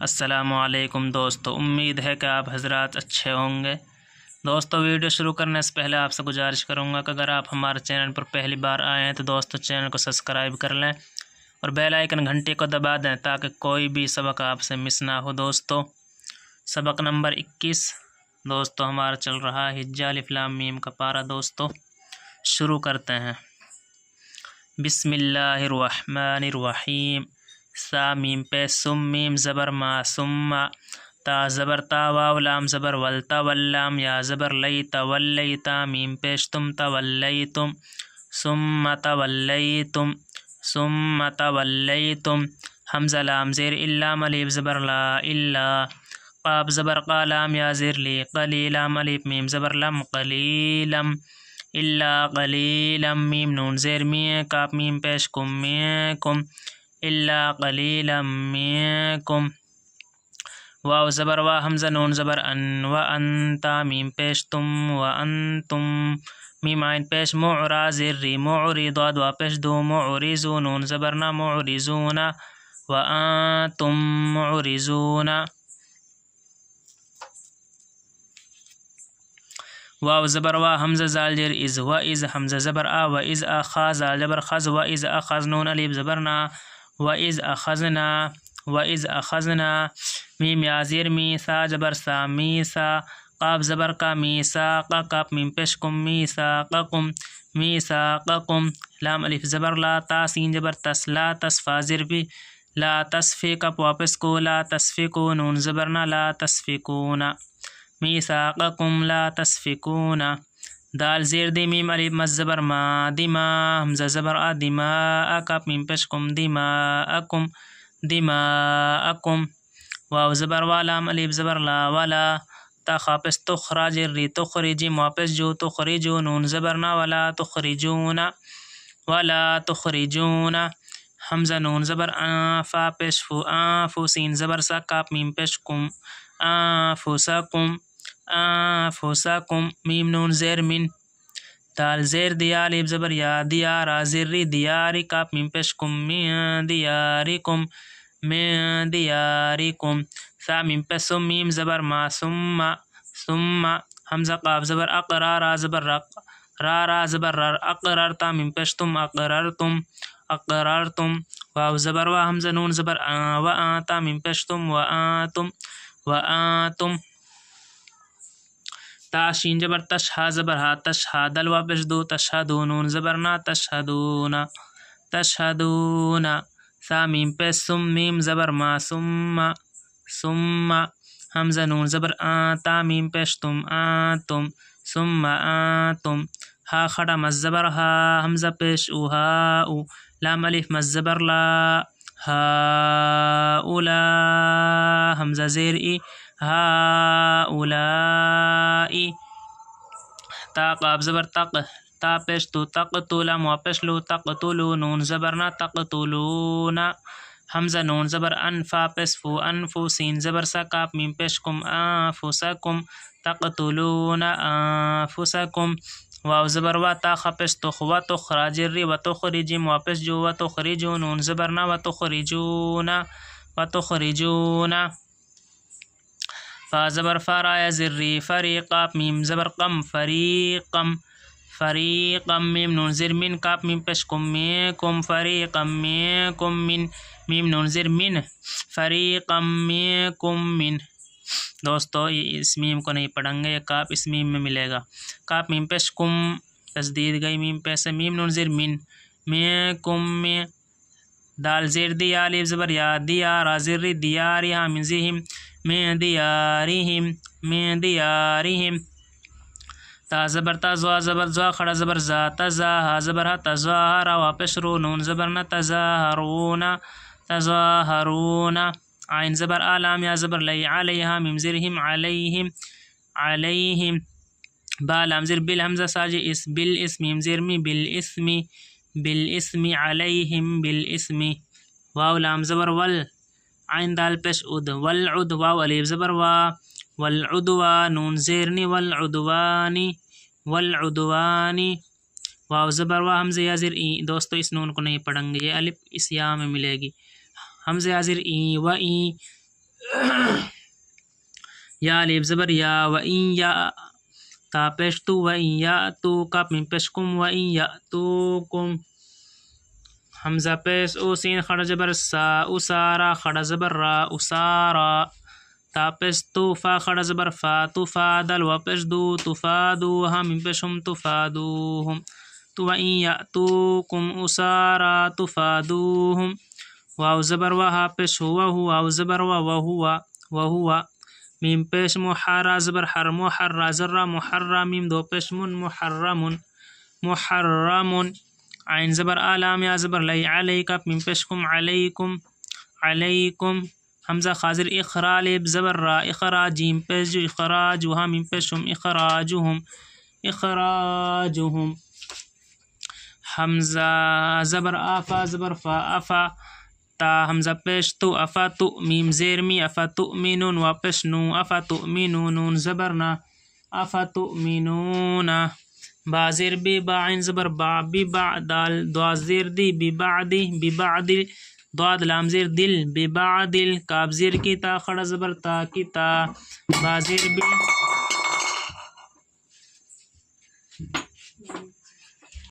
السلام علیکم دوستو، امید ہے کہ آپ حضرات اچھے ہوں گے۔ دوستو ویڈیو شروع کرنے سے پہلے آپ سے گزارش کروں گا کہ اگر آپ ہمارے چینل پر پہلی بار آئے ہیں تو دوستو چینل کو سبسکرائب کر لیں اور بیل آئیکن گھنٹی کو دبا دیں تاکہ کوئی بھی سبق آپ سے مس نہ ہو۔ دوستو سبق نمبر 21 دوستو ہمارا چل رہا ہے ہجا الف لام میم کا پارہ۔ دوستو شروع کرتے ہیں۔ بسم اللہ الرحمن الرحیم۔ سا میم پیش سم میم زبر ما ثم تا زبر تا واو لام زبر ولتا واللام یا زبر لیتا ولیتا میم پیش تم تولیتم ثم تولیتم ثم تولیتم حمزہ لام زیر اللام الف زبر لا الا قاف زبر قا لام یا زیر لی قلیلام الف میم زبر لم قلیلم الا قلیلم میم نون زیر می کاف میم پیش کم میکم الا قلیلا منکم واو زبر وا حمزہ نون زبر ان و انتا میم پیش تم و انتم میم عین پیش معرا زیر ری معری ضاد وا پیش دو معرزو نون زبر نا معرزون و انتم معرزون واو زبر وا حمزہ زال زیر از و از حمزہ زبر آ و از اخا زال زبر خز و از اخذ نون الف زبر نا و از اخذنا و از اخذنا میم یا زیر می سا زبر سا می سا قاف زبر کا می سا قاف میم پیش کم می سا قم می سا قم لام الف زبر لا تا سین زبر تس لا تس فا زیر بھی لا تصفیق واپس کو لا تصفیقو نون زبر نا لا تصفیقون میثاقکم لا تسفکون دال زیر دی میم الف مز زبر ما دما حمزہ زبر آ دماء کاف میم پیش کم دماءکم دماءکم واو زبر وا لام الف زبر لا ولا تا خاپس تخرج ری تخرجی واپس جو تخرجو نون زبر نا ولا تخرجون ولا تخرجون حمزہ نون زبر فا پیش فو فو سین زبر سا کاف میم پیش کم انفسکم انفسکم میم نون زیر من دال زیر دیا الف زبر یا دیارا زری دیاری کاف میم پیش کم من دیارکم من دیارکم سا میم پیش میم زبر ما ثم ثم حمزہ قاف زبر اقرا را زبر رق را زبر رر اقررتا میم پیش تم اقررتم اقررتم واو زبر وا حمزہ نون زبر و آتا میم پیش تم و آتم و آتم تا شین زبر تش ہا زبر ہا تش ہا دل واپس دو تشہدو نون زبر نا تشہدون تشہدون سا میم پیش سم میم زبر ما ثم ثم حمزہ نون زبر تا میم پیش تم آتم ثم آتم ہا کھڑا مز زبر ہا حمزہ پیش او ہا او لام الف مز زبر لا ہا اولا حمزہ زیر ای ہا اولائی تا قاف زبر تق تا پیش تو تقتل واپس لو تقتلو نون زبر نا تقتلون حمزہ نون زبر انفا پیش فو انفو سین زبر سا کاف میم پیش کم انفسکم تقتلون انفسکم واو زبر وا تا خپش تخ و تخرج ری و تخرجی واپس جو و تخرجو نون زبر نا و تخرجون و تخرجون فا زبر فارا زر ری فریقا میم زبر قم فریقم فریقم میم نون زر من کاف میم پیش کم میکم فریقم میکم من میم نون زر من فریقم میکم من دوستو یہ اس میم کو نہیں پڑھیں گے، یہ کاف اس میم میں ملے گا۔ کاف میم پیش کم تشدید گئی میم پیش میم نون زر من میکم میں دال زیر دیا الف زبر یا دیارا زر دیاری ہا من زہم من دیارہم من دیارہم تا زبر تا زوا زبر زوا کھڑا زبر زا تزا ہا زبر ہا تظاہرا واپس رو نون زبر نا تظاہرون تظاہرون عین زبر آلام یا زبر لی علیہا میم زرہم علیہم علیہم با لام زر بل حمزہ ساجی اس بل اس میم زرمی بالاسمی بالاسمی علیہم بالاسمی واو لام زبر ول عین دال پیش اد والعد واو الف زبر وا والعدوا نون زیرنی والعدوانی والعدوانی واو زبر وا حمزہ یا زر ای دوستو اس نون کو نہیں پڑھیں گے، یہ الف اس یا میں ملے گی۔ حمزہ یا زر ای و ای یا لیب زبر یا و این یا تا پیش تو و این یا تو کاف میم پیش کم و این یا تو کم حمزہ پیش او سین خڑا زبر سا اسارا خڑا زبر را اسارا تا پیش تو فا خڑا زبر فا تفادل و پیش دو تفادو ہم میم پیش ہم تفادوہم تو و این یا تو کم اسارا تفادوہم واو زبر وہا پیش ہوا ہوا واو زبر وہوا میم پیش محرا زبر حر محرا ذرا محرا میم دو پیش من محرم عین زبر آلام یا زبر لی علیک میم پیش کم علیکم حمزہ خاضر اخرا لیب زبر را اخراج جیم پیش جو اخراج وہا میم پیش ہم اخراجہم حمزہ زبر آفا زبر فا افا تا حمزہ پیش تو افا تو میم زیر می افا تؤمنون و پیش نو افا تؤمنون زبرنا افا تؤمنون با زیر بی با عین زبر با بی بعدال دوا زیر دی بی بعد ضاد لام زیر دل بی بعدل کاف زیر کی تا خڑا زبر تا کی تا با زیر بی